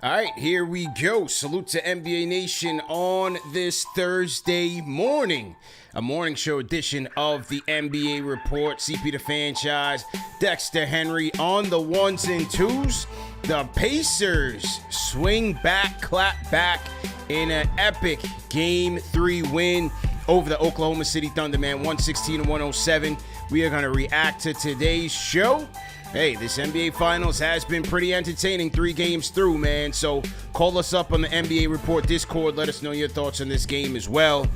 All right, here we go. Salute to NBA Nation on this Thursday morning. A morning show edition of the NBA Report. CP the Franchise, Dexter Henry on the ones and twos. The Pacers swing back, clap back in an epic Game 3 win over the Oklahoma City Thunder, man, 116-107. We are going to react to today's show. Hey, this NBA Finals has been pretty entertaining 3 games through, man. So call us up on the NBA Report Discord. Let us know your thoughts on this game as well.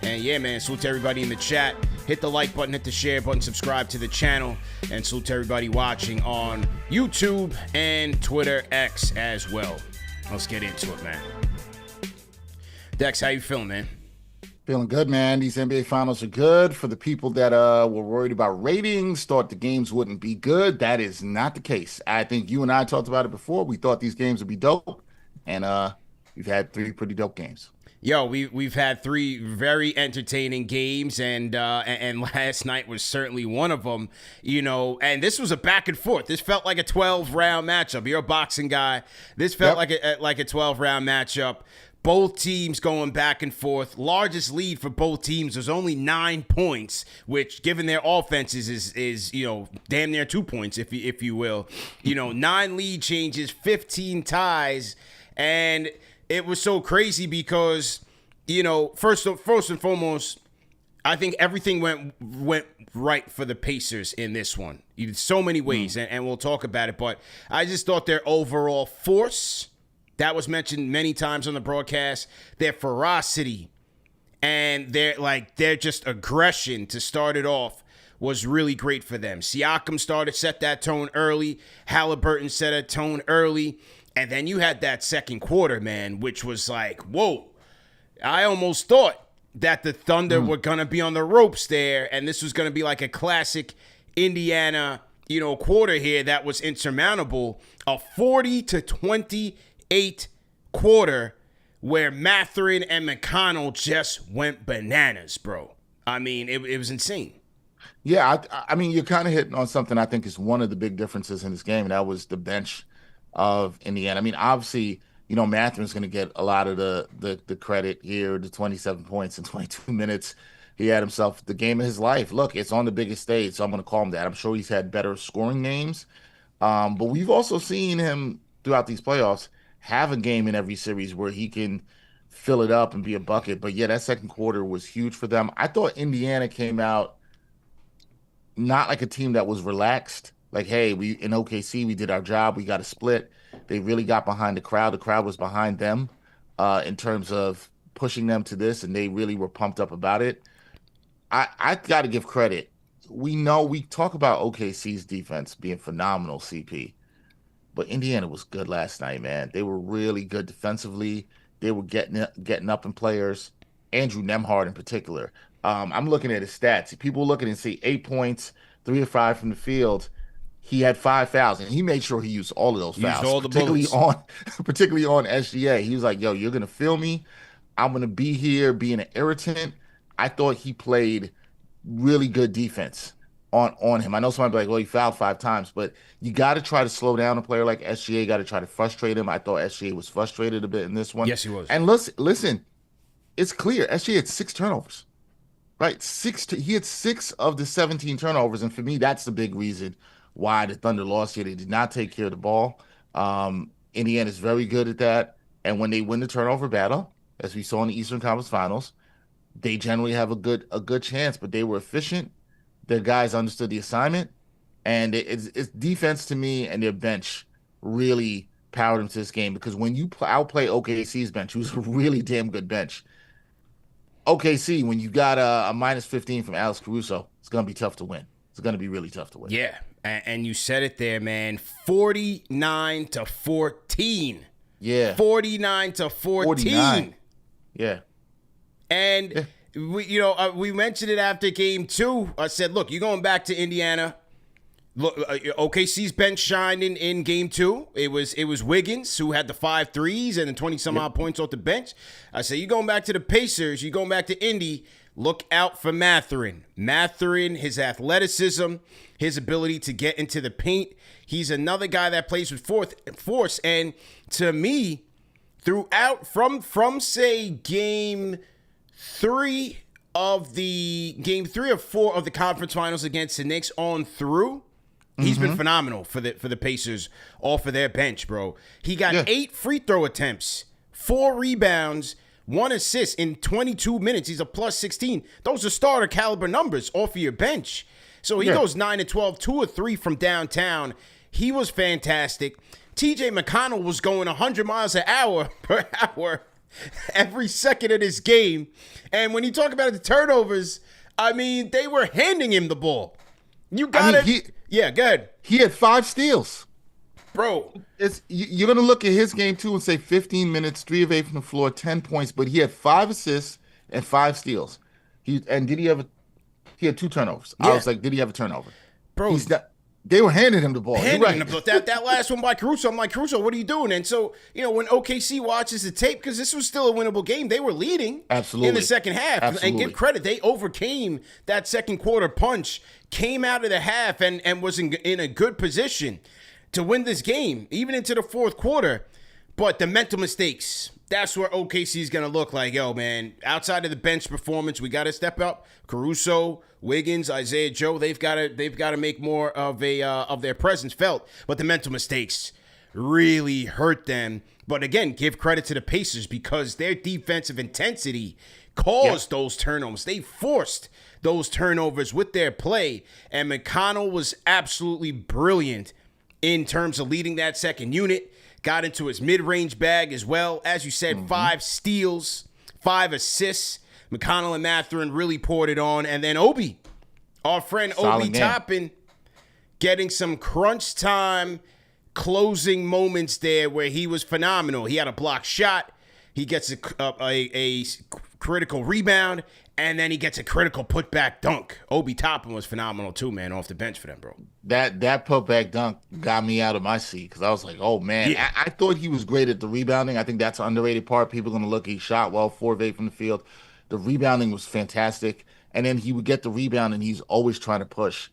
And yeah, man, salute to everybody in the chat. Hit the like button, hit the share button, subscribe to the channel. And salute to everybody watching on YouTube and Twitter X as well. Let's get into it, man. Dex, how you feeling, man? Feeling good, man. These NBA Finals are good. For the people that were worried about ratings, thought the games wouldn't be good, that is not the case. I think you and I talked about it before. We thought these games would be dope, and we've had 3 pretty dope games. Yo, we've had 3 very entertaining games, and last night was certainly one of them. You know, and this was a back and forth. This felt like a 12-round matchup. You're a boxing guy. This felt like a 12-round matchup. Both teams going back and forth. Largest lead for both teams was only 9 points, which, given their offenses, is you know, damn near 2 points, if you will. You know, 9 lead changes, 15 ties, and it was so crazy because, you know, first and foremost, I think everything went right for the Pacers in this one. In so many ways, and we'll talk about it. But I just thought their overall force, that was mentioned many times on the broadcast, their ferocity and their just aggression to start it off was really great for them. Siakam set that tone early. Halliburton set a tone early. And then you had that second quarter, man, which was like, whoa. I almost thought that the Thunder were going to be on the ropes there, and this was going to be like a classic Indiana, you know, quarter here that was insurmountable. A 40-28 quarter where Mathurin and McConnell just went bananas, bro. I mean, it was insane. Yeah, I mean, you're kind of hitting on something I think is one of the big differences in this game, and that was the bench of Indiana. I mean, obviously, you know, Mathurin's going to get a lot of the credit here, the 27 points in 22 minutes. He had himself the game of his life. Look, it's on the biggest stage, so I'm going to call him that. I'm sure he's had better scoring games, but we've also seen him throughout these playoffs have a game in every series where he can fill it up and be a bucket. But yeah, that second quarter was huge for them. I thought Indiana came out not like a team that was relaxed. Like, hey, we in OKC, we did our job. We got a split. They really got behind the crowd. The crowd was behind them in terms of pushing them to this, and they really were pumped up about it. I got to give credit. We talk about OKC's defense being phenomenal, CP. But Indiana was good last night, man. They were really good defensively. They were getting up in players. Andrew Nembhard in particular. I'm looking at his stats. People looking and see 8 points, 3 or 5 from the field. He had 5 fouls, and he made sure he used all of those fouls, particularly on SGA. He was like, "Yo, you're gonna feel me. I'm gonna be here being an irritant." I thought he played really good defense on him. I know somebody be like, "Well, he fouled 5 times," but you got to try to slow down a player like SGA. Got to try to frustrate him. I thought SGA was frustrated a bit in this one. Yes, he was. And listen, it's clear SGA had 6 turnovers, right? He had 6 of the 17 turnovers, and for me, that's the big reason why the Thunder lost here. They did not take care of the ball. Indiana's very good at that, and when they win the turnover battle, as we saw in the Eastern Conference Finals, they generally have a good chance. But they were efficient. Their guys understood the assignment, and it's defense to me, and their bench really powered them to this game, because when you outplay OKC's bench, who's a really damn good bench, OKC, when you got a minus 15 from Alex Caruso, it's going to be tough to win. It's going to be really tough to win. Yeah, and you said it there, man. 49-14. Yeah. 49-14. 49. Yeah. And yeah. We mentioned it after game 2. I said, look, you're going back to Indiana. Look, OKC's bench shined in game 2. It was Wiggins who had the 5 threes and the 20-some-odd points off the bench. I said, you're going back to the Pacers. You're going back to Indy. look out for Mathurin. Mathurin, his athleticism, his ability to get into the paint. He's another guy that plays with force. And to me, throughout from say game 3 or 4 of the conference finals against the Knicks on through, he's been phenomenal for the Pacers, all for their bench, bro. He got 8 free throw attempts, 4 rebounds, 1 assist in 22 minutes. He's a plus 16. Those are starter caliber numbers off of your bench. So he goes 9 and 12, 2 or 3 from downtown. He was fantastic. TJ McConnell was going 100 miles an hour per hour every second of this game. And when you talk about the turnovers, I mean, they were handing him the ball. You got it. Yeah, good. He had 5 steals. Bro. You're going to look at his game, too, and say 15 minutes, 3 of 8 from the floor, 10 points. But he had 5 assists and 5 steals. He had 2 turnovers. Yeah. I was like, did he have a turnover? Bro. They were handing him the ball. That last one by Caruso, I'm like, Caruso, what are you doing? And so, when OKC watches the tape, because this was still a winnable game, they were leading in the second half. Absolutely. And give credit, they overcame that second quarter punch, came out of the half, and was in a good position to win this game, even into the fourth quarter. But the mental mistakes, that's where OKC is going to look like, yo, man, outside of the bench performance, we got to step up. Caruso, Wiggins, Isaiah Joe, they've got to make more of their presence felt. But the mental mistakes really hurt them. But again, give credit to the Pacers because their defensive intensity caused those turnovers. They forced those turnovers with their play. And McConnell was absolutely brilliant in terms of leading that second unit. Got into his mid-range bag as well. As you said, 5 steals, 5 assists. McConnell and Mathurin really poured it on. And then Obi, our friend Obi Toppin, getting some crunch time closing moments there where he was phenomenal. He had a blocked shot. He gets a critical rebound. And then he gets a critical putback dunk. Obi Toppin was phenomenal too, man, off the bench for them, bro. That putback dunk got me out of my seat because I was like, oh, man. Yeah. I thought he was great at the rebounding. I think that's an underrated part. People are going to look, he shot well, 4 of 8 from the field. The rebounding was fantastic. And then he would get the rebound, and he's always trying to push.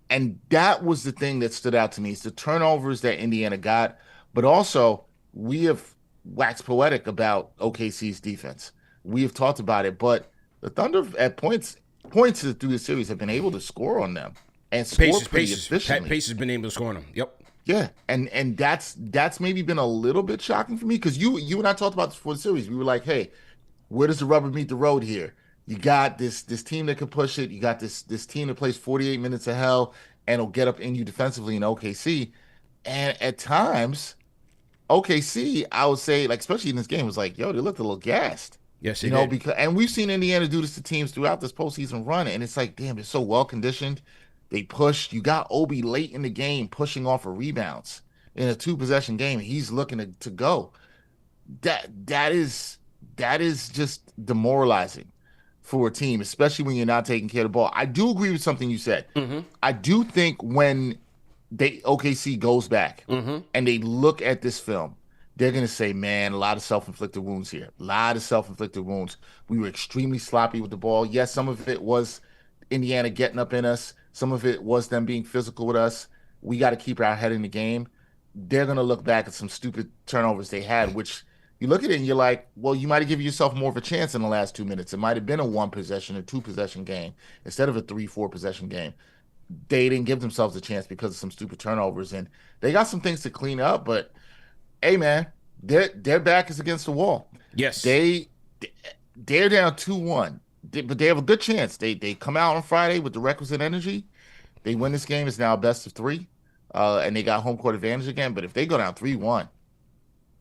And that was the thing that stood out to me. It's the turnovers that Indiana got. But also, we have waxed poetic about OKC's defense. We have talked about it, but the Thunder at points through the series have been able to score on them and score pretty efficiently. Pacers been able to score on them. Yep. Yeah, and that's maybe been a little bit shocking for me because you and I talked about this before the series. We were like, hey, where does the rubber meet the road here? You got this team that can push it. You got this team that plays 48 minutes of hell and will get up in you defensively in OKC. And at times, OKC, I would say, like especially in this game, was like, yo, they looked a little gassed. Yes, they did. And we've seen Indiana do this to teams throughout this postseason run, and it's like, damn, they're so well conditioned. They pushed. You got Obi late in the game pushing off of rebounds in a 2-possession game. He's looking to go. That is just demoralizing for a team, especially when you're not taking care of the ball. I do agree with something you said. I do think when OKC goes back and they look at this film, they're going to say, man, a lot of self-inflicted wounds here. A lot of self-inflicted wounds. We were extremely sloppy with the ball. Yes, some of it was Indiana getting up in us. Some of it was them being physical with us. We got to keep our head in the game. They're going to look back at some stupid turnovers they had, which you look at it and you're like, well, you might have given yourself more of a chance in the last 2 minutes. It might have been a 1-possession or 2-possession game instead of a 3-4-possession game. They didn't give themselves a chance because of some stupid turnovers, and they got some things to clean up, but hey, man, their back is against the wall. Yes. They're down 2-1, but they have a good chance. They come out on Friday with the requisite energy. They win this game. It's now a best of 3, and they got home court advantage again. But if they go down 3-1,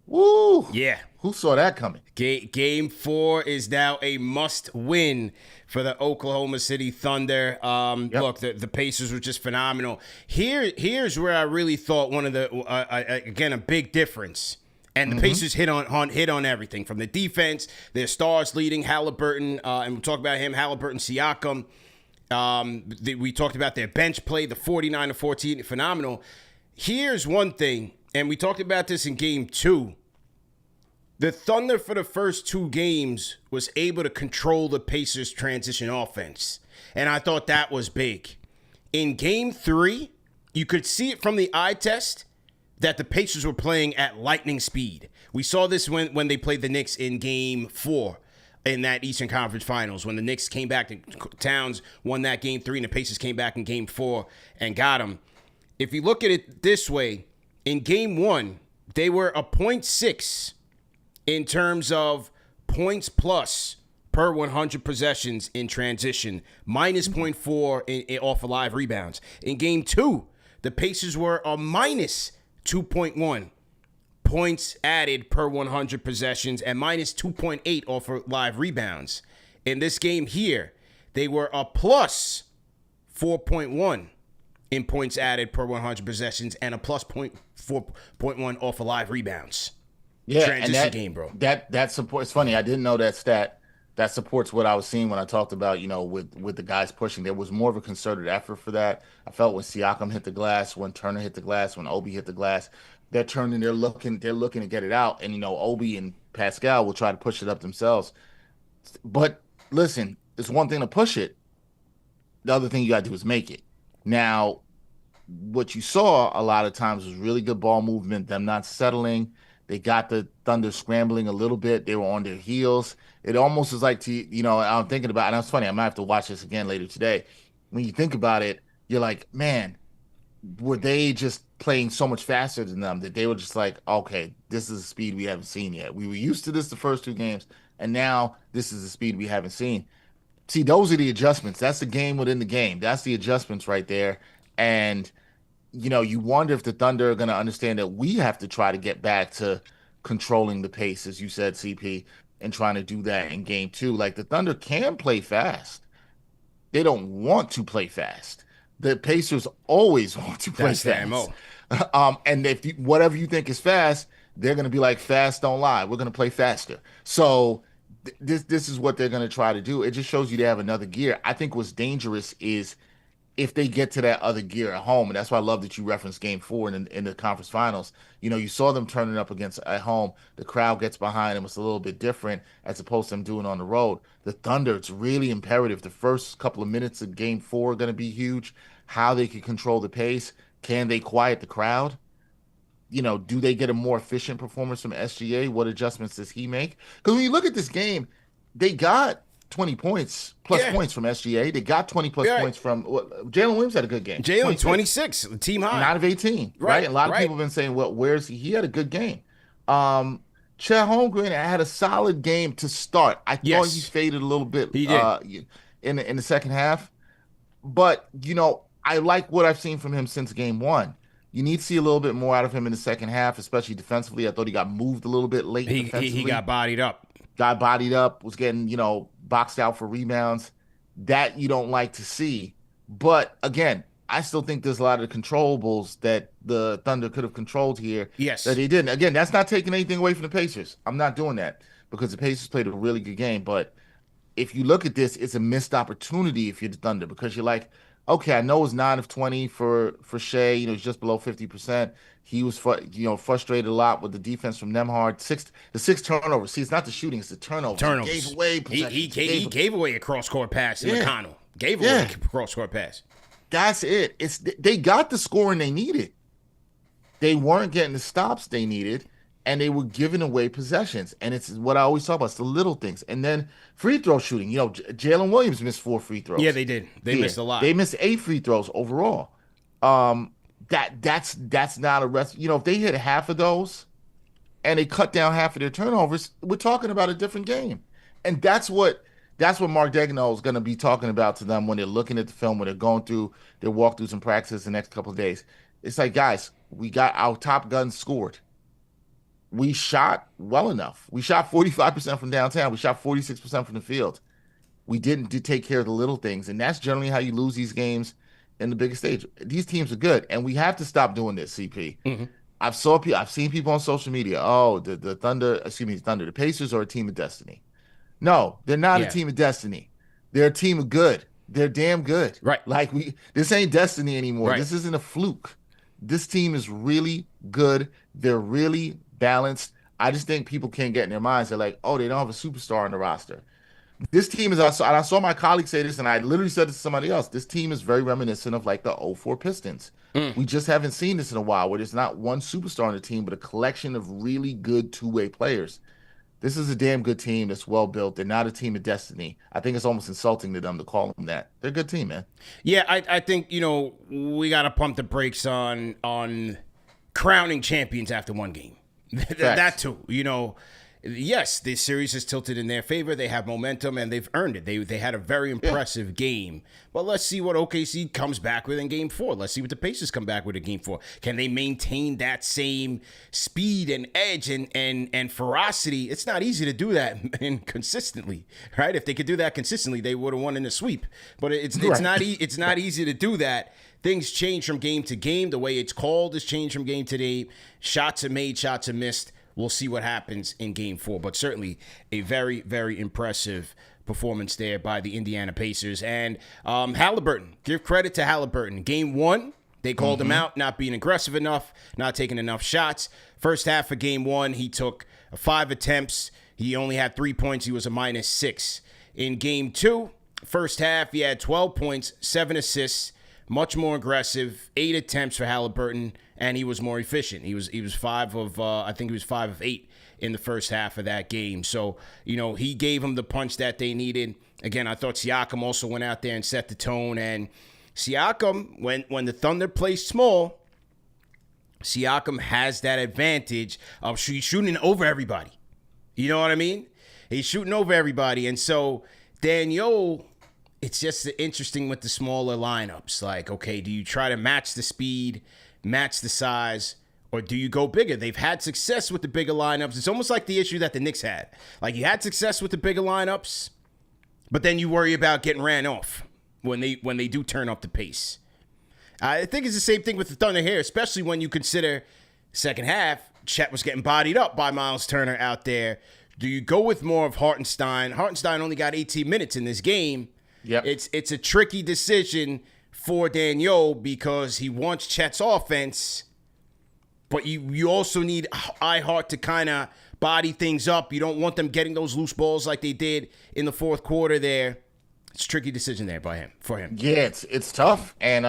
woo! Yeah. Who saw that coming? Game 4 is now a must-win for the Oklahoma City Thunder. Look, the Pacers were just phenomenal. Here's where I really thought one of the again a big difference. And the Pacers hit on everything from the defense, their stars leading Halliburton, and we'll talk about him, Halliburton, Siakam. We talked about their bench play, the 49-14, phenomenal. Here's one thing, and we talked about this in Game 2. The Thunder for the first two games was able to control the Pacers' transition offense, and I thought that was big. In game three, you could see it from the eye test that the Pacers were playing at lightning speed. We saw this when they played the Knicks in game four in that Eastern Conference Finals, when the Knicks came back to Towns, won that game three, and the Pacers came back in game four and got them. If you look at it this way, in game one, they were a .6 in terms of points plus per 100 possessions in transition, minus .4 off of live rebounds. In game two, the Pacers were a minus 2.1 points added per 100 possessions and minus 2.8 off of live rebounds. In this game here, they were a plus 4.1 in points added per 100 possessions and a plus 4.1 off of live rebounds. Yeah, transition and that game, bro. that support. It's funny. I didn't know that stat. That supports what I was seeing when I talked about, with the guys pushing. There was more of a concerted effort for that. I felt when Siakam hit the glass, when Turner hit the glass, when Obi hit the glass, they're turning. They're looking to get it out, and Obi and Pascal will try to push it up themselves. But listen, it's one thing to push it. The other thing you got to do is make it. Now, what you saw a lot of times was really good ball movement, them not settling. They got the Thunder scrambling a little bit. They were on their heels. It almost was like, I'm thinking about, and it's funny, I might have to watch this again later today. When you think about it, you're like, man, were they just playing so much faster than them that they were just like, okay, this is a speed we haven't seen yet. We were used to this the first two games, and now this is the speed we haven't seen. See, those are the adjustments. That's the game within the game. That's the adjustments right there. And you wonder if the Thunder are going to understand that we have to try to get back to controlling the pace, as you said, CP, and trying to do that in game two. Like, the Thunder can play fast. They don't want to play fast. The Pacers always want to play That's the fast. MO. And if whatever you think is fast, they're going to be like, fast don't lie. We're going to play faster. So this is what they're going to try to do. It just shows you they have another gear. I think what's dangerous is if they get to that other gear at home. And that's why I love that you referenced game four in the conference finals. You saw them turning up against at home. The crowd gets behind them. It's a little bit different as opposed to them doing on the road. The Thunder, it's really imperative. The first couple of minutes of game four are going to be huge. How they can control the pace. Can they quiet the crowd? Do they get a more efficient performance from SGA? What adjustments does he make? Because when you look at this game, they got 20 points plus points from SGA. They got 20 plus points from Jalen Williams had a good game. Jalen 26, team high. 9 of 18, right? And a lot of people have been saying, well, where's he? He had a good game. Chet Holmgren had a solid game to start. I thought he faded a little bit He did. In the second half. But, I like what I've seen from him since game one. You need to see a little bit more out of him in the second half, especially defensively. I thought he got moved a little bit late defensively. He got bodied up. Was getting, boxed out for rebounds. That you don't like to see. But again, I still think there's a lot of controllables that the Thunder could have controlled here. Yes. That they didn't. Again, that's not taking anything away from the Pacers. I'm not doing that because the Pacers played a really good game. But if you look at this, it's a missed opportunity if you're the Thunder because you're like, okay, I know it's 9 of 20 for Shea. He's just below 50%. He was, frustrated a lot with the defense from Nembhard. The six turnovers. See, it's not the shooting; it's the turnovers. He gave away possessions. He gave away a cross-court pass to McConnell. Gave away a cross-court pass. That's it. They got the scoring they needed. They weren't getting the stops they needed, and they were giving away possessions. And it's what I always talk about. It's the little things. And then free throw shooting. Jalen Williams missed 4 free throws. Yeah, they did. They missed a lot. They missed 8 free throws overall. That's not a rest. If they hit half of those and they cut down half of their turnovers, we're talking about a different game. And that's what Mark Daigneault is going to be talking about to them when they're looking at the film, when they're going through their walkthroughs and practices the next couple of days. It's like, guys, we got our top guns scored. We shot well enough. We shot 45% from downtown. We shot 46% from the field. We didn't take care of the little things. And that's generally how you lose these games in the biggest stage. These teams are good. And we have to stop doing this, CP. Mm-hmm. I've seen people on social media, the Thunder, the Pacers are a team of destiny. No, they're not a team of destiny. They're a team of good. They're damn good. Right. Like this ain't destiny anymore. Right. This isn't a fluke. This team is really good. They're really balanced. I just think people can't get in their minds. They're like, oh, they don't have a superstar on the roster. This team is also, and I saw my colleague say this, and I literally said this to somebody else. This team is very reminiscent of like the '04 Pistons. We just haven't seen this in a while, where there's not one superstar on the team, but a collection of really good two-way players. This is a damn good team that's well built. They're not a team of destiny. I think it's almost insulting to them to call them that. They're a good team, man. Yeah, I think, we got to pump the brakes on crowning champions after one game. That too, Yes, this series is tilted in their favor. They have momentum, and they've earned it. They had a very impressive game. But let's see what OKC comes back with in Game 4. Let's see what the Pacers come back with in Game 4. Can they maintain that same speed and edge and ferocity? It's not easy to do that consistently, right? If they could do that consistently, they would have won in the sweep. But it's not easy to do that. Things change from game to game. The way it's called has changed from game to game. Shots are made, shots are missed. We'll see what happens in Game 4, but certainly a very, very impressive performance there by the Indiana Pacers. And Halliburton, give credit to Halliburton. Game 1, they called him out, not being aggressive enough, not taking enough shots. First half of Game 1, he took 5 attempts. He only had 3 points. He was a -6. In Game 2, first half, he had 12 points, 7 assists, much more aggressive, 8 attempts for Halliburton, and he was more efficient. He was 5 of 8 in the first half of that game. So, he gave them the punch that they needed. Again, I thought Siakam also went out there and set the tone. And Siakam, when the Thunder play small, Siakam has that advantage of shooting over everybody. You know what I mean? He's shooting over everybody. And so Daniel, it's just interesting with the smaller lineups. Like, okay, do you try to match the speed, match the size, or do you go bigger? They've had success with the bigger lineups. It's almost like the issue that the Knicks had. Like, you had success with the bigger lineups, but then you worry about getting ran off when they do turn up the pace. I think it's the same thing with the Thunder here, especially when you consider second half, Chet was getting bodied up by Miles Turner out there. Do you go with more of Hartenstein? Hartenstein only got 18 minutes in this game. Yep. It's a tricky decision for Daniel because he wants Chet's offense, but you also need iHeart to kind of body things up. You don't want them getting those loose balls like they did in the fourth quarter there. It's a tricky decision there for him. Yeah, it's tough, and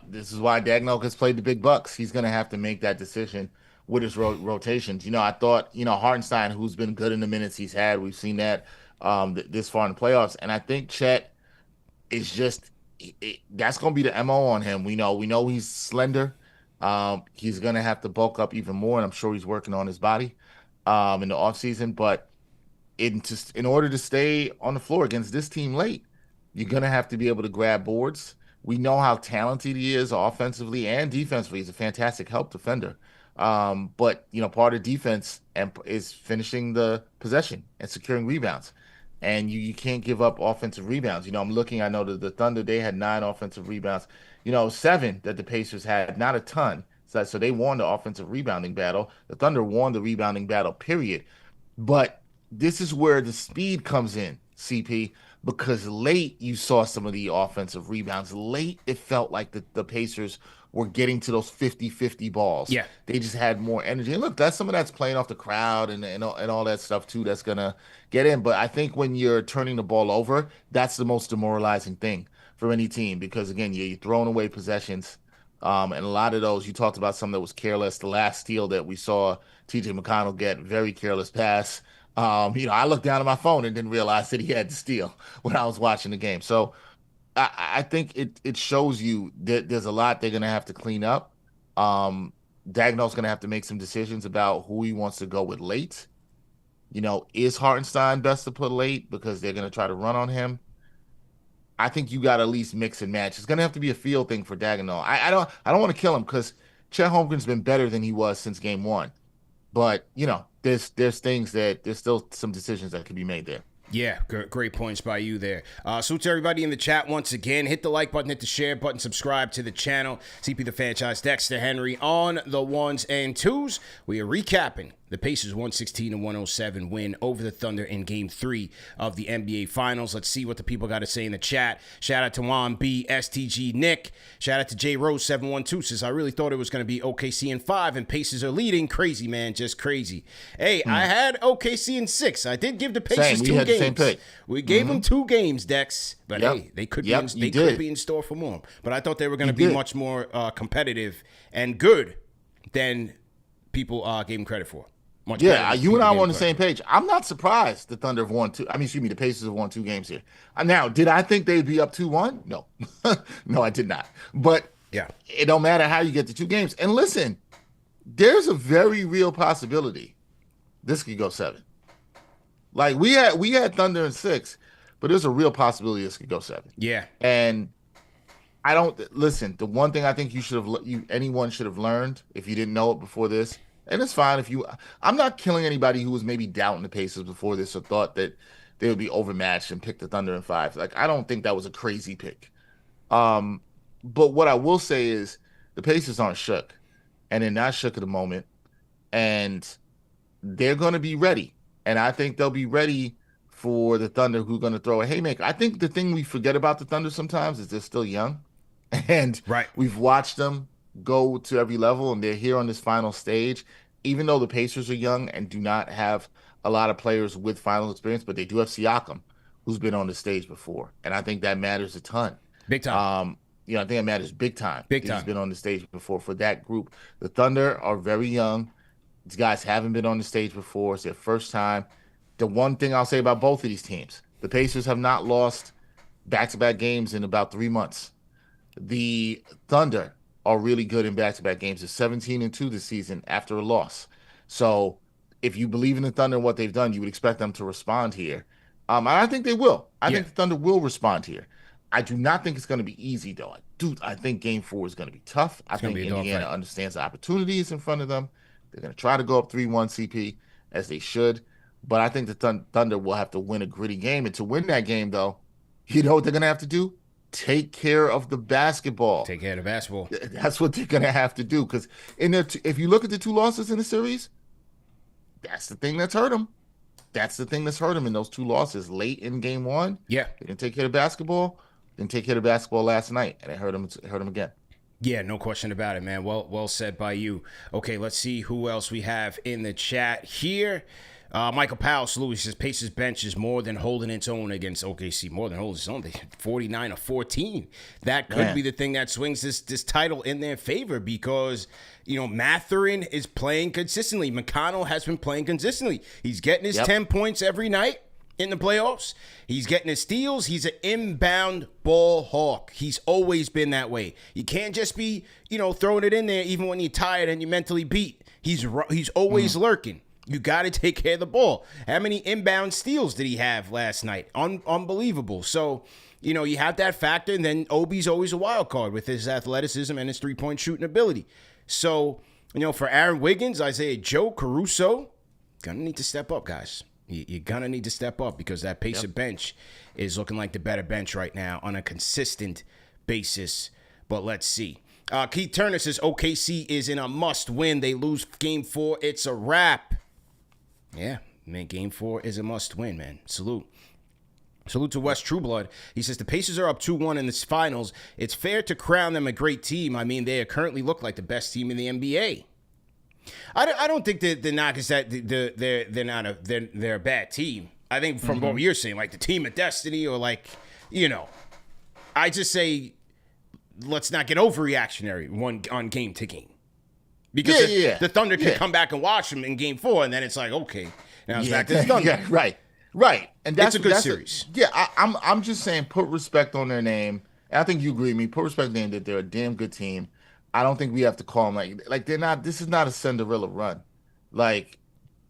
this is why Dagnall has played the big bucks. He's going to have to make that decision with his rotations. I thought, Hartenstein, who's been good in the minutes he's had, we've seen that this far in the playoffs, and I think Chet is just that's going to be the MO on him. We know he's slender. He's going to have to bulk up even more, and I'm sure he's working on his body in the offseason. But in order to stay on the floor against this team late, you're going to have to be able to grab boards. We know how talented he is offensively and defensively. He's a fantastic help defender. But part of defense is finishing the possession and securing rebounds. And you can't give up offensive rebounds. I know that the Thunder, they had 9 offensive rebounds. 7 that the Pacers had, not a ton. So they won the offensive rebounding battle. The Thunder won the rebounding battle, period. But this is where the speed comes in, CP, because late you saw some of the offensive rebounds. Late it felt like the Pacers were getting to those 50-50 balls. Yeah. They just had more energy. And look, some of that's playing off the crowd and all that stuff too that's going to get in. But I think when you're turning the ball over, that's the most demoralizing thing for any team because, again, you're throwing away possessions. And a lot of those, you talked about some that was careless. The last steal that we saw T.J. McConnell get, very careless pass. I looked down at my phone and didn't realize that he had to steal when I was watching the game. So I think it shows you that there's a lot they're going to have to clean up. Dagnall's going to have to make some decisions about who he wants to go with late. Is Hartenstein best to put late because they're going to try to run on him? I think you got to at least mix and match. It's going to have to be a field thing for Dagnall. I don't want to kill him because Chet Holmgren's been better than he was since game 1. But, there's things that there's still some decisions that can be made there. Yeah, great points by you there. So to everybody in the chat once again, hit the like button, hit the share button, subscribe to the channel. CP the Franchise, Dexter Henry on the ones and twos. We are recapping the The Pacers 116-107 win over the Thunder in Game 3 of the NBA Finals. Let's see what the people got to say in the chat. Shout out to Juan B, STG Nick. Shout out to J Rose 712 says, I really thought it was going to be OKC in 5 and Pacers are leading. Crazy, man, just crazy. Hey, I had OKC in 6. I did give the Pacers We 2 had games. the same pick. We gave them 2 games, Dex. But hey, they could be in store for more. But I thought they were going to be much more competitive and good than people gave them credit for. You and I were on the same page. I'm not surprised the Thunder have won 2. The Pacers have won 2 games here. Now, did I think they'd be up 2-1? No. No, I did not. But it don't matter how you get the 2 games. And listen, there's a very real possibility this could go 7. Like we had Thunder in 6, but there's a real possibility this could go 7. Yeah. And I don't listen. The one thing I think anyone should have learned if you didn't know it before this. And it's fine if you. I'm not killing anybody who was maybe doubting the Pacers before this or thought that they would be overmatched and pick the Thunder in 5. Like I don't think that was a crazy pick. But what I will say is the Pacers aren't shook, and they're not shook at the moment, and they're going to be ready. And I think they'll be ready for the Thunder, who are going to throw a haymaker. I think the thing we forget about the Thunder sometimes is they're still young, and we've watched them go to every level, and they're here on this final stage. Even though the Pacers are young and do not have a lot of players with final experience, but they do have Siakam, who's been on the stage before, and I think that matters a ton. Big time. I think it matters big time. Big time. He's been on the stage before for that group. The Thunder are very young. These guys haven't been on the stage before. It's their first time. The one thing I'll say about both of these teams, the Pacers have not lost back-to-back games in about 3 months. The Thunder are really good in back-to-back games. They're 17-2 this season after a loss. So if you believe in the Thunder and what they've done, you would expect them to respond here. And I think they will. I think the Thunder will respond here. I do not think it's going to be easy, though. I think Game 4 is going to be tough. I think Indiana understands the opportunities in front of them. They're going to try to go up 3-1 CP, as they should. But I think the Thunder will have to win a gritty game. And to win that game, though, you know what they're going to have to do? Take care of the basketball. Take care of the basketball. That's what they're going to have to do. Because if you look at the 2 losses in the series, that's the thing that's hurt them. That's the thing that's hurt them in those 2 losses late in Game 1. Yeah. They didn't take care of basketball. Didn't take care of basketball last night, and it hurt them. It hurt them again. Yeah, no question about it, man. Well said by you. Okay, let's see who else we have in the chat here. Michael Powell says Pacers bench is more than holding its own against OKC. More than holding its own. They 49-14. That could be the thing that swings this title in their favor because, Mathurin is playing consistently. McConnell has been playing consistently. He's getting his 10 points every night in the playoffs. He's getting his steals. He's an inbound ball hawk. He's always been that way. You can't just be, throwing it in there even when you're tired and you're mentally beat. He's always lurking. You got to take care of the ball. How many inbound steals did he have last night? Unbelievable. So, you have that factor, and then Obi's always a wild card with his athleticism and his three-point shooting ability. So, for Aaron Wiggins, Isaiah Joe, Caruso, gonna need to step up, guys. You're gonna need to step up because that Pacer bench is looking like the better bench right now on a consistent basis. But let's see. Keith Turner says OKC is in a must-win. They lose Game 4. It's a wrap. Yeah, man, Game 4 is a must-win, man. Salute to West Trueblood. He says the Pacers are up 2-1 in this finals. It's fair to crown them a great team. I mean, they currently look like the best team in the NBA. I don't think the knock is that they're a bad team. I think from what you're saying, like the team of destiny, or I just say let's not get overreactionary on game to game. Because the Thunder can come back and watch them in Game 4, and then it's like, okay, now it's back to the Thunder. Right. And that's a good series. I'm just saying, put respect on their name. And I think you agree with me. Put respect on their name that they're a damn good team. I don't think we have to call them like they're not. This is not a Cinderella run. Like,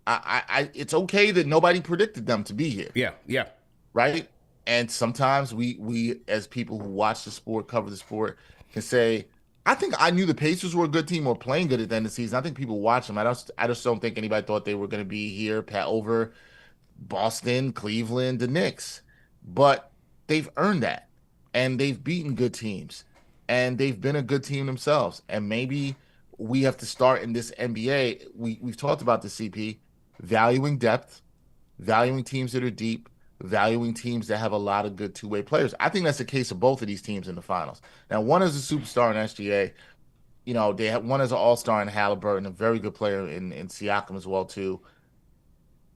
it's okay that nobody predicted them to be here. Yeah. Right. And sometimes we as people who watch the sport, cover the sport, can say, I think I knew the Pacers were a good team or playing good at the end of the season. I think people watch them. I just don't think anybody thought they were going to be here, over Boston, Cleveland, the Knicks. But they've earned that, and they've beaten good teams, and they've been a good team themselves. And maybe we have to start in this NBA. We've talked about the CP, valuing depth, valuing teams that are deep, valuing teams that have a lot of good two-way players. I think that's the case of both of these teams in the finals. Now, one is a superstar in SGA. They have one as an all-star in Halliburton, a very good player in Siakam as well too.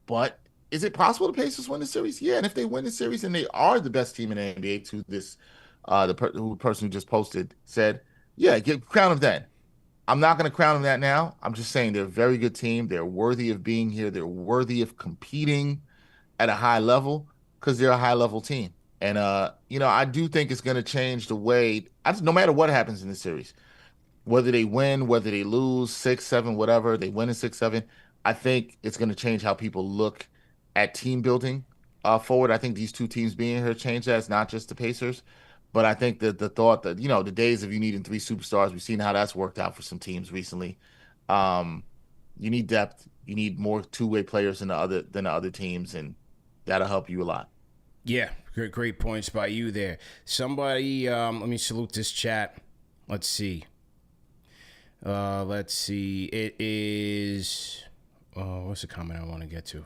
But is it possible the Pacers win the series? Yeah, and if they win the series and they are the best team in the NBA, to this, person who just posted said, yeah, crown them then. I'm not going to crown them that now. I'm just saying they're a very good team. They're worthy of being here. They're worthy of competing at a high level because they're a high level team. And I do think it's going to change the way. No matter what happens in this series, whether they win, whether they lose, 6-7, whatever, they win in 6-7. I think it's going to change how people look at team building forward. I think these two teams being here change that. It's not just the Pacers, but I think that the thought that the days of you needing three superstars, we've seen how that's worked out for some teams recently. Um, you need depth. You need more two-way players than the other teams, and that'll help you a lot. Yeah, great points by you there. Somebody, let me salute this chat. Let's see. It is. What's the comment I want to get to?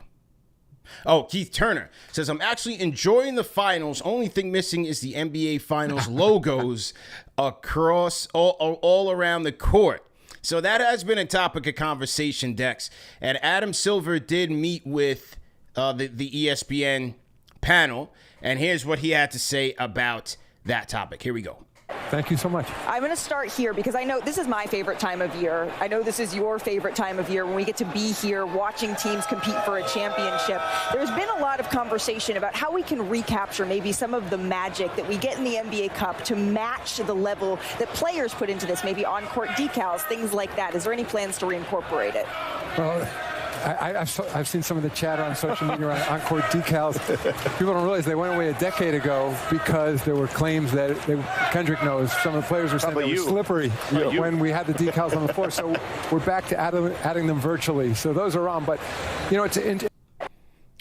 Oh, Keith Turner says, I'm actually enjoying the finals. Only thing missing is the NBA Finals logos across all around the court. So that has been a topic of conversation, Dex. And Adam Silver did meet with the ESPN panel. And here's what he had to say about that topic. Here we go. Thank you so much. I'm going to start here because I know this is my favorite time of year. I know this is your favorite time of year when we get to be here watching teams compete for a championship. There's been a lot of conversation about how we can recapture maybe some of the magic that we get in the NBA Cup to match the level that players put into this, maybe on-court decals, things like that. Is there any plans to reincorporate it? Well, I've seen some of the chatter on social media around on-court decals. People don't realize they went away a decade ago because there were claims that Kendrick knows some of the players were saying they were slippery when we had the decals on the floor. So we're back to adding them virtually. So those are on. But it's all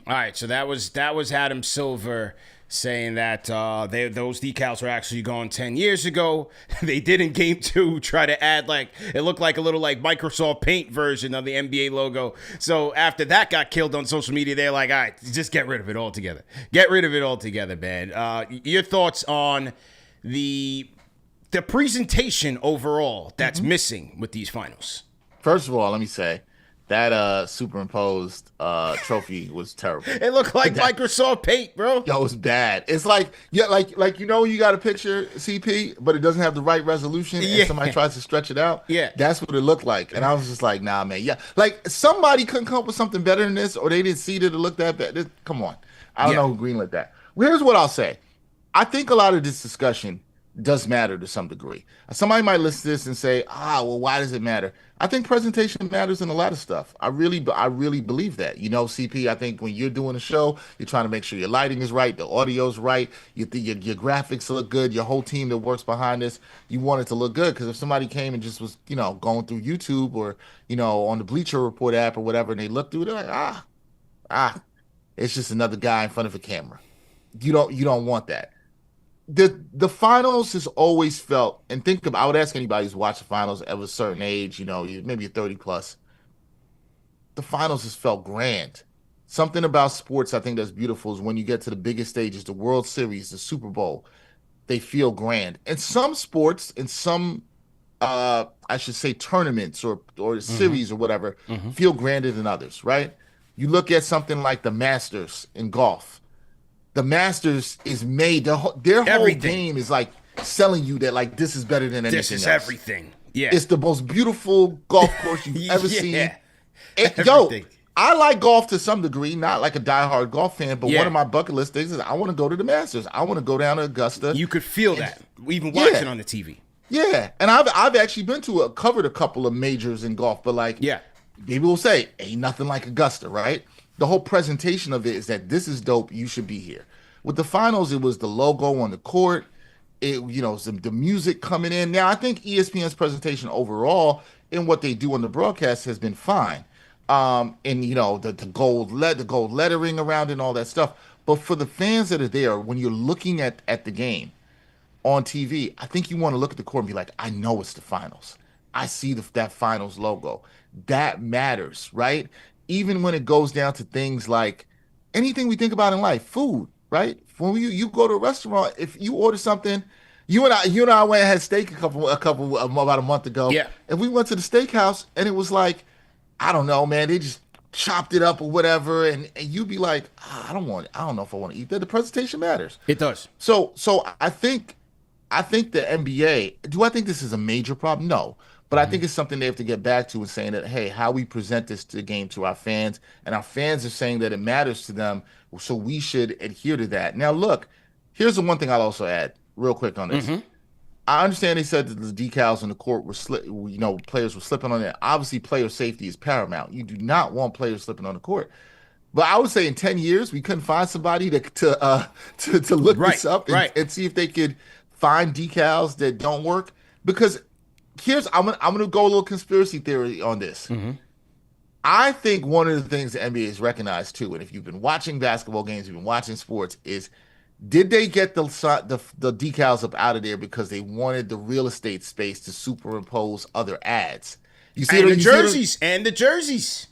right. So that was Adam Silver saying that those decals were actually gone 10 years ago. They did in Game 2 try to add, it looked like a little Microsoft Paint version of the NBA logo. So after that got killed on social media, they're like, all right, just get rid of it altogether. Get rid of it altogether, man. Your thoughts on the presentation overall that's missing with these finals? First of all, let me say, that superimposed trophy was terrible. It looked like Microsoft Paint, bro. Yo, it was bad. It's like you got a picture CP, but it doesn't have the right resolution, and somebody tries to stretch it out. Yeah, that's what it looked like. And I was just like, nah, man. Yeah, somebody couldn't come up with something better than this, or they didn't see that it looked that bad. Come on, I don't know who greenlit that. Here's what I'll say. I think a lot of this discussion does matter to some degree. Somebody might listen to this and say, well, why does it matter? I think presentation matters in a lot of stuff. I really believe that. CP, I think when you're doing a show, you're trying to make sure your lighting is right, the audio's right, your graphics look good, your whole team that works behind this, you want it to look good. Because if somebody came and just was, going through YouTube or, on the Bleacher Report app or whatever, and they look through it, they're like, it's just another guy in front of a camera. You don't want that. The finals has always felt, and I would ask anybody who's watched the finals at a certain age, maybe 30 plus. The finals has felt grand. Something about sports I think that's beautiful is when you get to the biggest stages, the World Series, the Super Bowl, they feel grand. And some sports and some, I should say, tournaments or series or whatever feel grander than others, right? You look at something like the Masters in golf. The Masters is made, their whole game is selling you that this is better than anything else. This is everything. Yeah. It's the most beautiful golf course you've ever seen. I like golf to some degree, not like a diehard golf fan, but one of my bucket list things is I want to go to the Masters. I want to go down to Augusta. You could feel that, even watching on the TV. Yeah, and I've actually been covered a couple of majors in golf, but people will say, ain't nothing like Augusta, right? The whole presentation of it is that this is dope. You should be here. With the finals, it was the logo on the court. The music coming in. Now, I think ESPN's presentation overall in what they do on the broadcast has been fine. And the gold lettering around and all that stuff. But for the fans that are there, when you're looking at the game on TV, I think you want to look at the court and be like, I know it's the finals. I see that finals logo. That matters, right? Even when it goes down to things like anything we think about in life, food, right? When you go to a restaurant, if you order something, you and I went and had steak about a month ago, Yeah. and we went to the steakhouse, and it was like, I don't know, man, they just chopped it up or whatever, and you'd be like, I don't know if I want to eat that. The presentation matters. It does. So I think the NBA, do I think this is a major problem? No. But I think it's something they have to get back to and saying that, hey, how we present this to the game to our fans, and our fans are saying that it matters to them, so we should adhere to that. Now, look, here's the one thing I'll also add real quick on this. I understand they said that the decals on the court were players were slipping on it. Obviously, player safety is paramount. You do not want players slipping on the court. But I would say in 10 years, we couldn't find somebody to look this up and see if they could find decals that don't work. Because I'm gonna go a little conspiracy theory on this. I think one of the things the NBA has recognized too, and if you've been watching basketball games, you've been watching sports, is did they get the decals up out of there because they wanted the real estate space to superimpose other ads? You see, and the jerseys.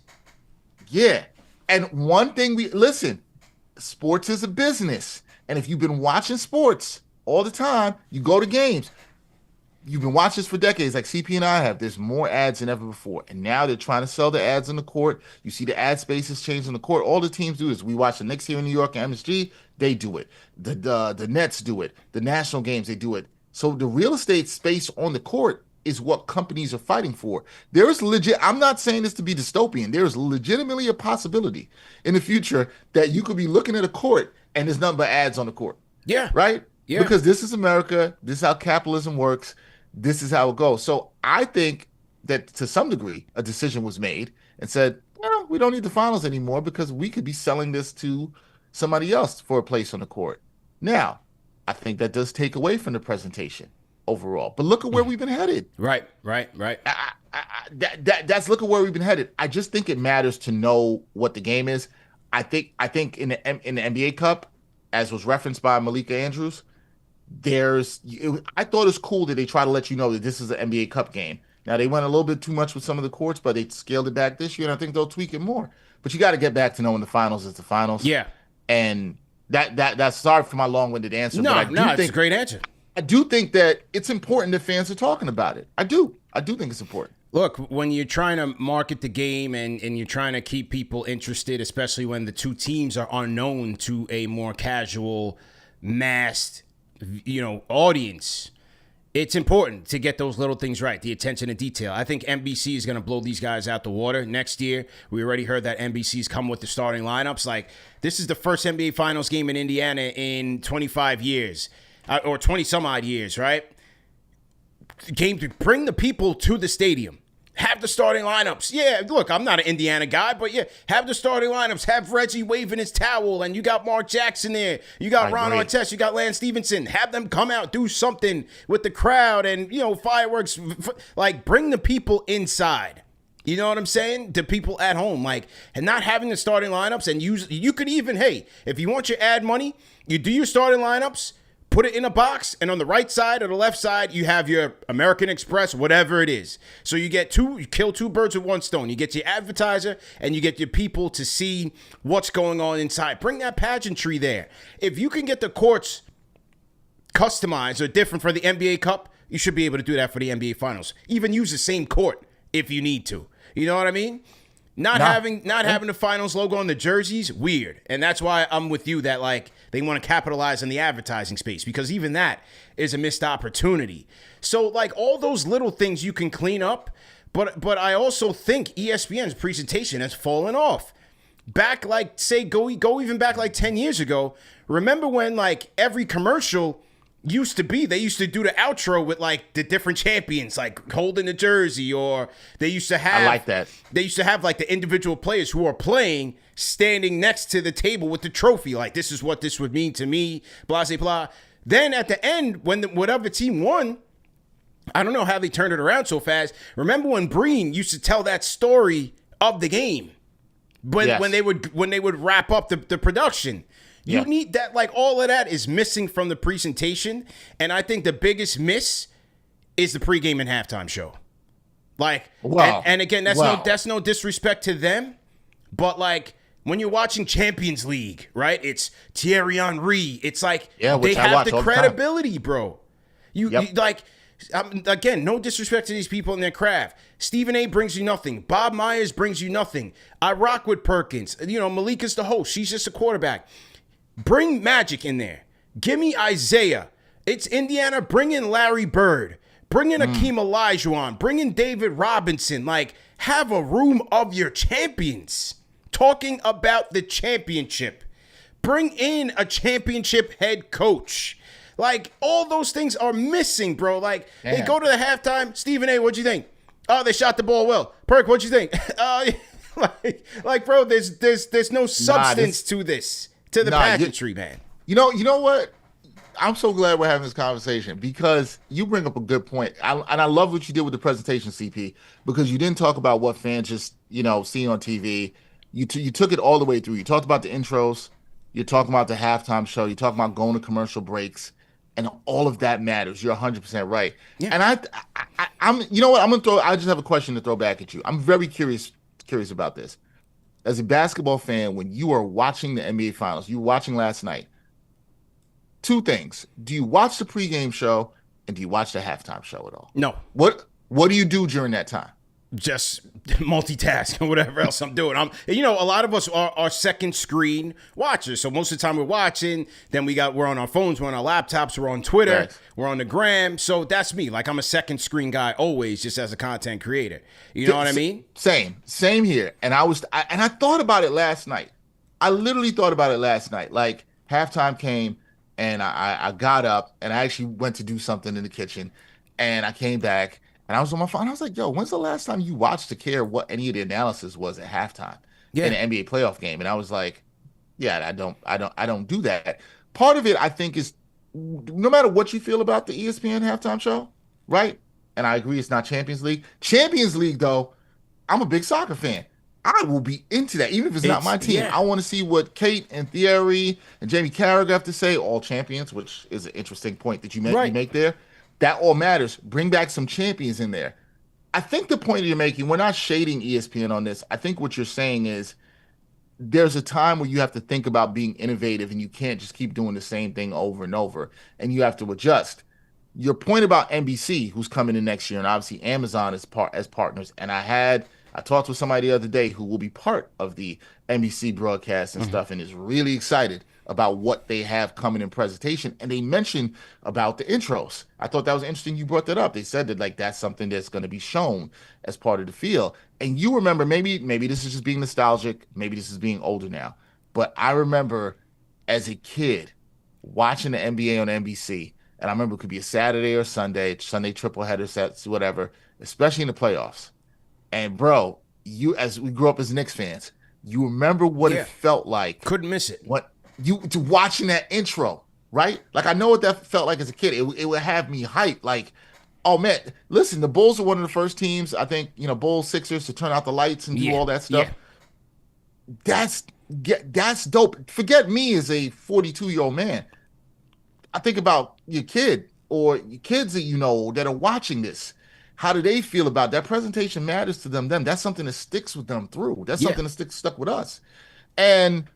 Yeah. And one thing listen, sports is a business. And if you've been watching sports all the time, you go to games, you've been watching this for decades, like CP and I have, there's more ads than ever before. And now they're trying to sell the ads on the court. You see the ad spaces change on the court. All the teams do this. We watch the Knicks here in New York and MSG, they do it. The Nets do it. The national games, they do it. So the real estate space on the court is what companies are fighting for. There is I'm not saying this to be dystopian. There is legitimately a possibility in the future that you could be looking at a court and there's nothing but ads on the court. Yeah. Right? Yeah. Because this is America. This is how capitalism works. This is how it goes. So I think that to some degree, a decision was made and said, well, we don't need the finals anymore because we could be selling this to somebody else for a place on the court. Now, I think that does take away from the presentation overall. But look at where we've been headed. Right. That's look at where we've been headed. I just think it matters to know what the game is. I think in the NBA Cup, as was referenced by Malika Andrews, I thought it was cool that they try to let you know that this is an NBA Cup game. Now they went a little bit too much with some of the courts, but they scaled it back this year, and I think they'll tweak it more. But you got to get back to knowing the finals is the finals. Yeah. And that's sorry for my long-winded answer. No, but it's a great answer. I do think that it's important that fans are talking about it. I do think it's important. Look, when you're trying to market the game and you're trying to keep people interested, especially when the two teams are unknown to a more casual, massed, audience, it's important to get those little things right, the attention to detail. I think NBC is going to blow these guys out the water next year. We already heard that NBC's come with the starting lineups. Like, this is the first NBA Finals game in Indiana in 25 years, or 20-some-odd years, right? Game to bring the people to the stadium. Have the starting lineups. Yeah, look, I'm not an Indiana guy, but yeah, have the starting lineups. Have Reggie waving his towel, and you got Mark Jackson there. You got Ron Artest. You got Lance Stevenson. Have them come out, do something with the crowd, and fireworks. Like, bring the people inside. You know what I'm saying? The people at home, and not having the starting lineups, and you could even, hey, if you want your ad money, you do your starting lineups. Put it in a box, and on the right side or the left side, you have your American Express, whatever it is. So you kill two birds with one stone. You get your advertiser, and you get your people to see what's going on inside. Bring that pageantry there. If you can get the courts customized or different for the NBA Cup, you should be able to do that for the NBA Finals. Even use the same court if you need to. You know what I mean? Not having the finals logo on the jerseys, weird. And that's why I'm with you that they want to capitalize on the advertising space, because even that is a missed opportunity. So all those little things you can clean up, but I also think ESPN's presentation has fallen off. Back go even back 10 years ago. Remember when every commercial used to be, they used to do the outro with the different champions holding the jersey, or they used to have, I like that. They used to have the individual players who are playing standing next to the table with the trophy, this is what this would mean to me, blah blah blah. Then at the end, when whatever team won, I don't know how they turned it around so fast. Remember when Breen used to tell that story of the game when they would wrap up the production. You need that, all of that is missing from the presentation. And I think the biggest miss is the pregame and halftime show. Like, Wow. and again, that's no disrespect to them, but like when you're watching Champions League, right? It's Thierry Henry. It's like they have the credibility, bro. You like. Again, no disrespect to these people and their craft. Stephen A. brings you nothing. Bob Myers brings you nothing. I rock with Perkins. Malika's the host. She's just a quarterback. Bring Magic in there. Give me Isaiah. It's Indiana. Bring in Larry Bird. Bring in Akeem Olajuwon. Bring in David Robinson. Like, have a room of your champions talking about the championship. Bring in a championship head coach. Like, all those things are missing, bro. Like, they go to the halftime. Stephen A., what'd you think? Oh, they shot the ball well. Perk, what'd you think? Bro, there's no substance to this, to the pageantry, man. You know what? I'm so glad we're having this conversation because you bring up a good point. And I love what you did with the presentation, CP, because you didn't talk about what fans just, see on TV. You took it all the way through. You talked about the intros. You're talking about the halftime show. You're talking about going to commercial breaks. And all of that matters. You're 100% right. Yeah. And I'm, you know what? I just have a question to throw back at you. I'm very curious about this. As a basketball fan, when you are watching the NBA Finals, you were watching last night. Two things. Do you watch the pregame show and do you watch the halftime show at all? No. What do you do during that time? Just multitask and whatever else I'm doing. A lot of us are second screen watchers. So most of the time we're watching, then we're on our phones, we're on our laptops, we're on Twitter, right. We're on the gram. So that's me. Like, I'm a second screen guy always, just as a content creator. You know what I mean? Same here. And I thought about it last night. I literally thought about it last night. Like, halftime came and I got up and I actually went to do something in the kitchen and I came back. And I was on my phone. I was like, yo, when's the last time you watched to care what any of the analysis was at halftime in an NBA playoff game? And I was like, yeah, I don't do that. Part of it, I think, is no matter what you feel about the ESPN halftime show, right? And I agree it's not Champions League. Champions League, though, I'm a big soccer fan. I will be into that, even if it's not my team. Yeah. I want to see what Kate and Thierry and Jamie Carragher have to say, all champions, which is an interesting point that you make there. That all matters. Bring back some champions in there. I think the point you're making, we're not shading ESPN on this. I think what you're saying is there's a time where you have to think about being innovative and you can't just keep doing the same thing over and over, and you have to adjust. Your point about NBC, who's coming in next year, and obviously Amazon as partners, and I talked with somebody the other day who will be part of the NBC broadcast and stuff and is really excited about what they have coming in presentation. And they mentioned about the intros. I thought that was interesting you brought that up. They said that that's something that's going to be shown as part of the feel. And you remember, maybe this is just being nostalgic, maybe this is being older now, but I remember as a kid watching the NBA on NBC, and I remember it could be a Saturday or Sunday triple header sets, whatever, especially in the playoffs. And bro, as we grew up as Knicks fans, you remember what it felt like. Couldn't miss it. To watching that intro, right? Like, I know what that felt like as a kid. It would have me hyped. Like, oh man, listen, the Bulls are one of the first teams, I think, Bulls, Sixers, to turn out the lights and do all that stuff. Yeah. That's dope. Forget me as a 42-year-old man. I think about your kid or your kids that that are watching this. How do they feel about that? Presentation matters to them. That's something that sticks with them through. That's something that stuck with us. And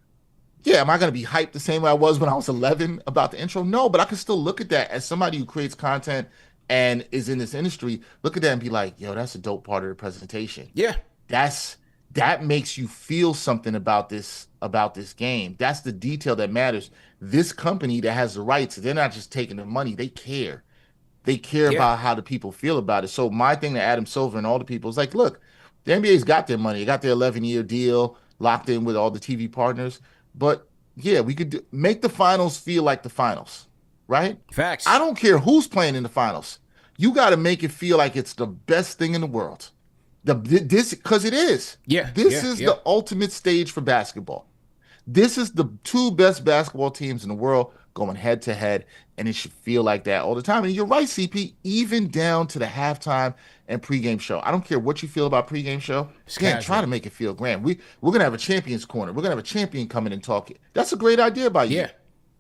yeah, am I going to be hyped the same way I was when I was 11 about the intro? No, but I can still look at that as somebody who creates content and is in this industry. Look at that and be like, yo, that's a dope part of the presentation. Yeah. That makes you feel something about this game. That's the detail that matters. This company that has the rights, they're not just taking the money. They care. They care about how the people feel about it. So my thing to Adam Silver and all the people is like, look, the NBA's got their money. They got their 11-year deal locked in with all the TV partners. But yeah, we could make the finals feel like the finals, right? Facts. I don't care who's playing in the finals. You got to make it feel like it's the best thing in the world. Because it is. Yeah. This is the ultimate stage for basketball. This is the two best basketball teams in the world going head to head, and it should feel like that all the time. And you're right, CP, even down to the halftime and pregame show. I don't care what you feel about pregame show. Again, try to make it feel grand. We're going to have a champions corner. We're going to have a champion come in and talk. That's a great idea by you. Yeah.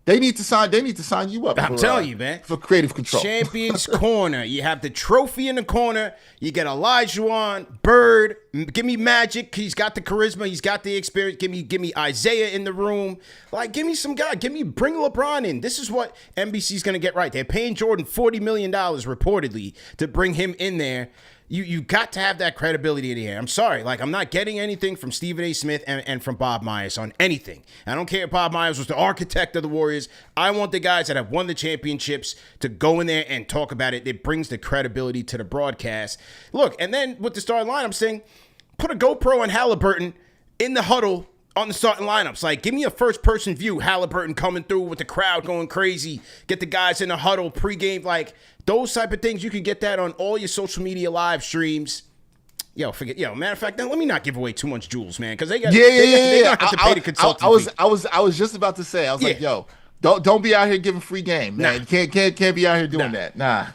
They need to sign you up. I'm telling you, man. For creative control. Champions Corner. You have the trophy in the corner. You get Olajuwon, Bird. Give me Magic. He's got the charisma. He's got the experience. Give me Isaiah in the room. Like, give me some guy. Bring LeBron in. This is what NBC's going to get right. They're paying Jordan $40 million reportedly to bring him in there. You got to have that credibility in the air. I'm sorry. Like, I'm not getting anything from Stephen A. Smith and from Bob Myers on anything. I don't care if Bob Myers was the architect of the Warriors. I want the guys that have won the championships to go in there and talk about it. It brings the credibility to the broadcast. Look, and then with the starting line, I'm saying put a GoPro on Halliburton in the huddle on the starting lineups. Like, give me a first-person view. Halliburton coming through with the crowd going crazy. Get the guys in the huddle pregame. Like, those type of things. You can get that on all your social media live streams. Matter of fact, now let me not give away too much jewels, man, because they got to have to pay the consulting fee. I was just about to say, I was like, yo, don't be out here giving free game, man. Nah. You can't be out here doing that. Nah.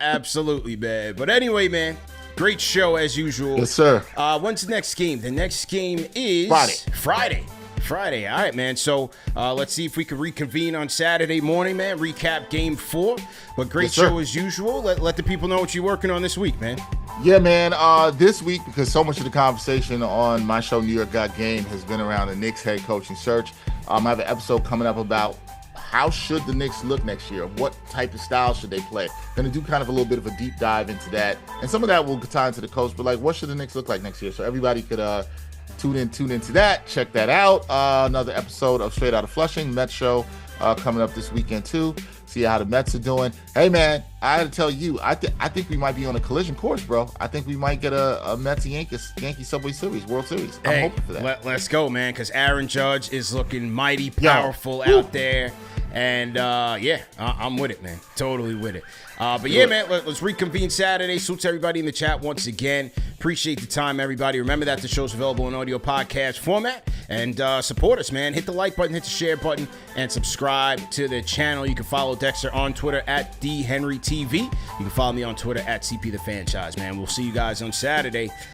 Absolutely, man. But anyway, man. Great show as usual. Yes, sir. When's the next game? The next game is Friday. All right, man. So let's see if we can reconvene on Saturday morning, man. Recap Game 4. But great show as usual. Let the people know what you're working on this week, man. Yeah, man. This week, because so much of the conversation on my show, New York Got Game, has been around the Knicks head coaching search. I have an episode coming up about how should the Knicks look next year? What type of style should they play? Going to do kind of a little bit of a deep dive into that. And some of that will tie into the coach, but like, what should the Knicks look like next year? So everybody could tune into that. Check that out. Another episode of Straight Outta Flushing, Mets show coming up this weekend too. See how the Mets are doing. Hey, man, I had to tell you, I think we might be on a collision course, bro. I think we might get a Mets Yankee Subway Series, World Series. I'm hoping for that. Let's go, man, because Aaron Judge is looking mighty powerful out there. And, I'm with it, man. Totally with it. But, yeah, man, let's reconvene Saturday. Salute to everybody in the chat once again. Appreciate the time, everybody. Remember that the show's available in audio podcast format. And support us, man. Hit the like button, hit the share button, and subscribe to the channel. You can follow Dexter on Twitter at DHenryTV. You can follow me on Twitter at CPTheFranchise, man. We'll see you guys on Saturday.